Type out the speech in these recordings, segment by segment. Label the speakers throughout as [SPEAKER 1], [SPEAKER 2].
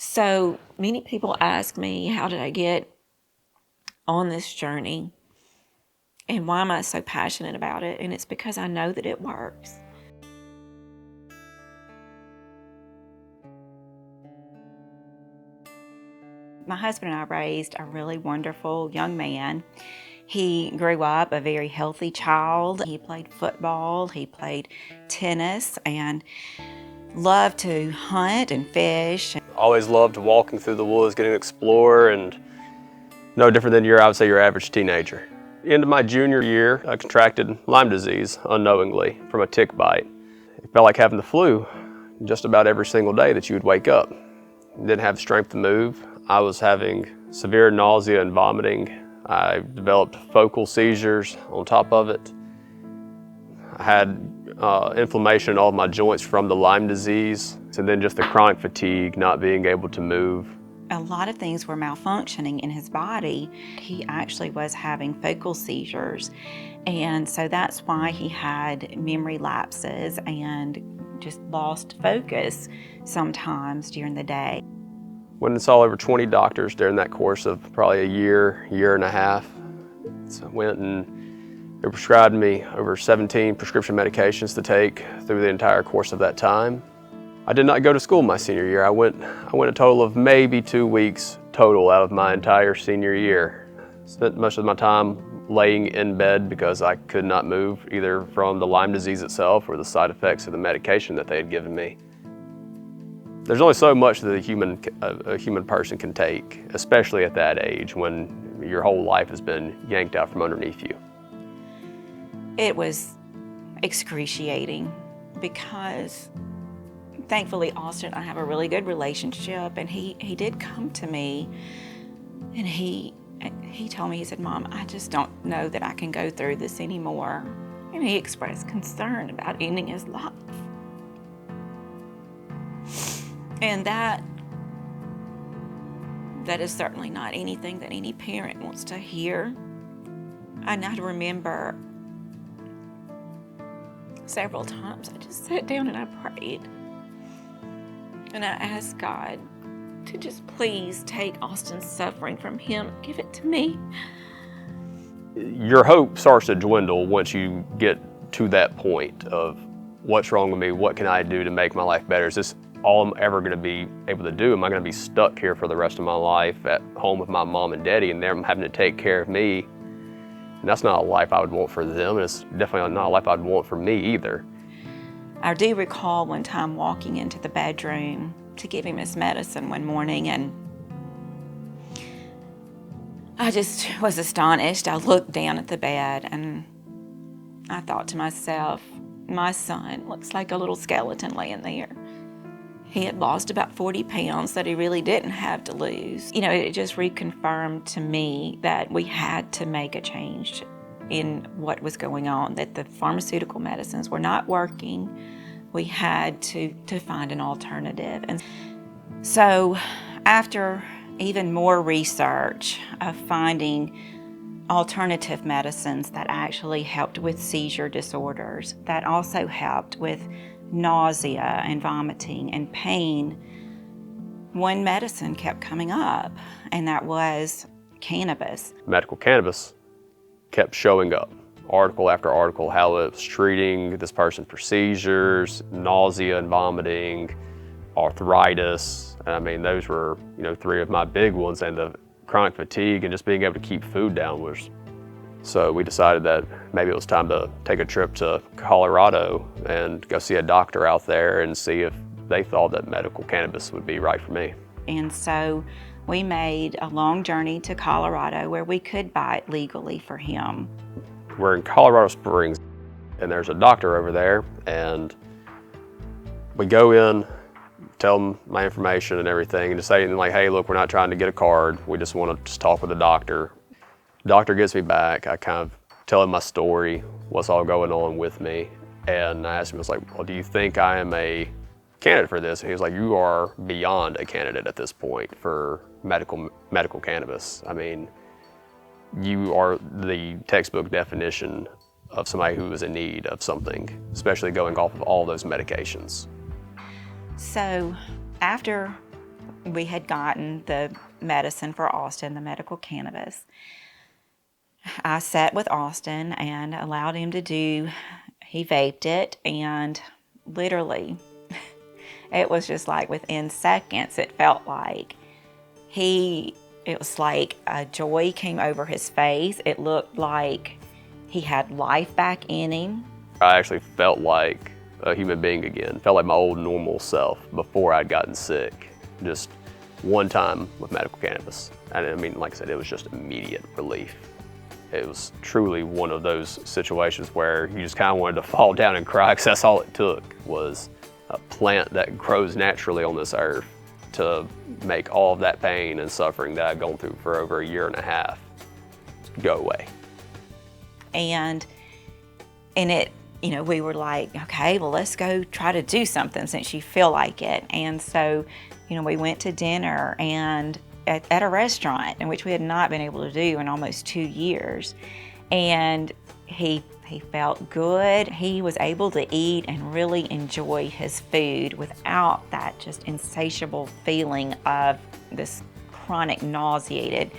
[SPEAKER 1] So many people ask me, how did I get on this journey? And why am I so passionate about it? And it's because I know that it works. My husband and I raised a really wonderful young man. He grew up a very healthy child. He played football, he played tennis, and loved to hunt and fish.
[SPEAKER 2] Always loved walking through the woods, getting to explore, and no different than I would say, your average teenager. Into my junior year, I contracted Lyme disease unknowingly from a tick bite. It felt like having the flu just about every single day that you would wake up. Didn't have strength to move. I was having severe nausea and vomiting. I developed focal seizures on top of it. I had inflammation in all of my joints from the Lyme disease, and then just the chronic fatigue, not being able to move.
[SPEAKER 1] A lot of things were malfunctioning in his body. He actually was having focal seizures, and so that's why he had memory lapses and just lost focus sometimes during the day.
[SPEAKER 2] Went and saw over 20 doctors during that course of probably a year and a half. So I went and they prescribed me over 17 prescription medications to take through the entire course of that time. I did not go to school my senior year. I went a total of maybe 2 weeks total out of my entire senior year. Spent most of my time laying in bed because I could not move, either from the Lyme disease itself or the side effects of the medication that they had given me. There's only so much that a human person can take, especially at that age when your whole life has been yanked out from underneath you.
[SPEAKER 1] It was excruciating because thankfully Austin and I have a really good relationship, and he did come to me and he told me, he said, "Mom, I just don't know that I can go through this anymore." And he expressed concern about ending his life. And that is certainly not anything that any parent wants to hear. And I remember several times I just sat down and I prayed. And I asked God to just please take Austin's suffering from him, give it to me.
[SPEAKER 2] Your hope starts to dwindle once you get to that point of what's wrong with me, what can I do to make my life better? Is this all I'm ever going to be able to do? Am I going to be stuck here for the rest of my life at home with my mom and daddy and them having to take care of me? And that's not a life I would want for them, and it's definitely not a life I'd want for me either.
[SPEAKER 1] I do recall one time walking into the bedroom to give him his medicine one morning, and I just was astonished. I looked down at the bed and I thought to myself, my son looks like a little skeleton laying there. He had lost about 40 pounds that he really didn't have to lose. You know, it just reconfirmed to me that we had to make a change in what was going on, that the pharmaceutical medicines were not working. We had to find an alternative. And so after even more research of finding alternative medicines that actually helped with seizure disorders, that also helped with nausea and vomiting and pain, one medicine kept coming up, and that was cannabis.
[SPEAKER 2] Medical cannabis kept showing up, article after article, how it was treating this person for seizures, nausea and vomiting, arthritis. I mean, those were, three of my big ones, and the chronic fatigue and just being able to keep food down was. So we decided that maybe it was time to take a trip to Colorado and go see a doctor out there and see if they thought that medical cannabis would be right for me.
[SPEAKER 1] And so we made a long journey to Colorado where we could buy it legally for him.
[SPEAKER 2] We're in Colorado Springs, and there's a doctor over there, and we go in, tell them my information and everything, and just say like, "Hey, look, we're not trying to get a card. We just want to just talk with the doctor." Doctor gets me back. I kind of tell him my story, what's all going on with me. And I asked him, I was like, "Well, do you think I am a candidate for this?" And he was like, "You are beyond a candidate at this point for medical cannabis. I mean, you are the textbook definition of somebody who is in need of something, especially going off of all those medications."
[SPEAKER 1] So after we had gotten the medicine for Austin, the medical cannabis. I sat with Austin and allowed him to he vaped it, and literally, it was just like within seconds, it felt like it was like a joy came over his face. It looked like he had life back in him.
[SPEAKER 2] I actually felt like a human being again, felt like my old normal self before I'd gotten sick. Just one time with medical cannabis. And I mean, like I said, it was just immediate relief. It was truly one of those situations where you just kind of wanted to fall down and cry, because that's all it took, was a plant that grows naturally on this earth to make all of that pain and suffering that I'd gone through for over a year and a half go away.
[SPEAKER 1] And it, we were like, okay, well, let's go try to do something since you feel like it. And so, we went to dinner and at a restaurant, in which we had not been able to do in almost 2 years. And he felt good. He was able to eat and really enjoy his food without that just insatiable feeling of this chronic nauseated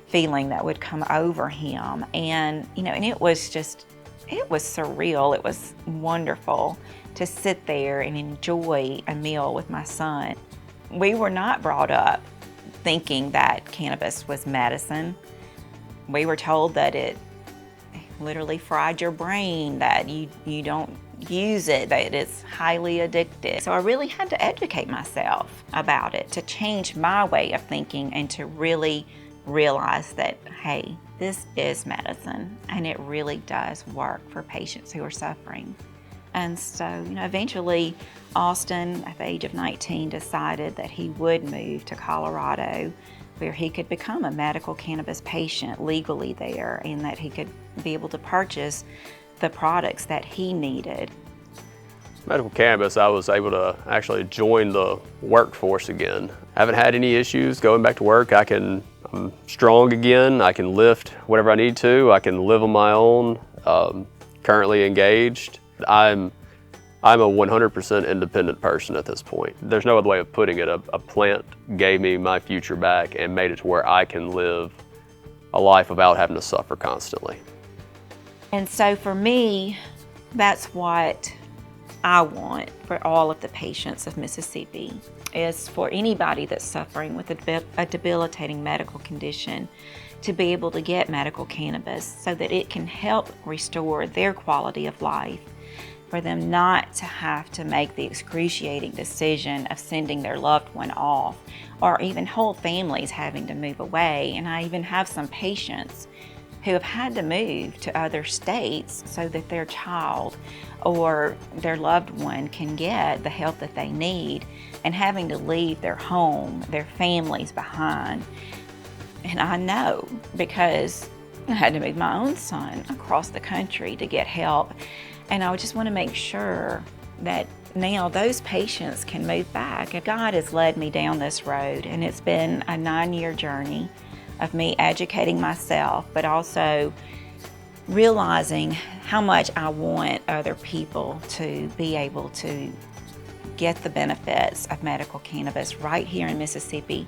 [SPEAKER 1] feeling that would come over him. And, and it was surreal. It was wonderful to sit there and enjoy a meal with my son. We were not brought up thinking that cannabis was medicine. We were told that it literally fried your brain, that you don't use it, that it's highly addictive. So I really had to educate myself about it, to change my way of thinking and to really realize that, hey, this is medicine and it really does work for patients who are suffering. And so, eventually Austin, at the age of 19, decided that he would move to Colorado, where he could become a medical cannabis patient legally there, and that he could be able to purchase the products that he needed.
[SPEAKER 2] Medical cannabis, I was able to actually join the workforce again. I haven't had any issues going back to work. I'm strong again. I can lift whatever I need to. I can live on my own. Currently engaged. I'm a 100% independent person at this point. There's no other way of putting it. A plant gave me my future back and made it to where I can live a life without having to suffer constantly.
[SPEAKER 1] And so for me, that's what I want for all of the patients of Mississippi, is for anybody that's suffering with a debilitating medical condition to be able to get medical cannabis so that it can help restore their quality of life, for them not to have to make the excruciating decision of sending their loved one off, or even whole families having to move away. And I even have some patients who have had to move to other states so that their child or their loved one can get the help that they need, and having to leave their home, their families behind. And I know, because I had to move my own son across the country to get help. And I just want to make sure that now those patients can move back. And God has led me down this road, and it's been a 9-year journey of me educating myself, but also realizing how much I want other people to be able to get the benefits of medical cannabis right here in Mississippi.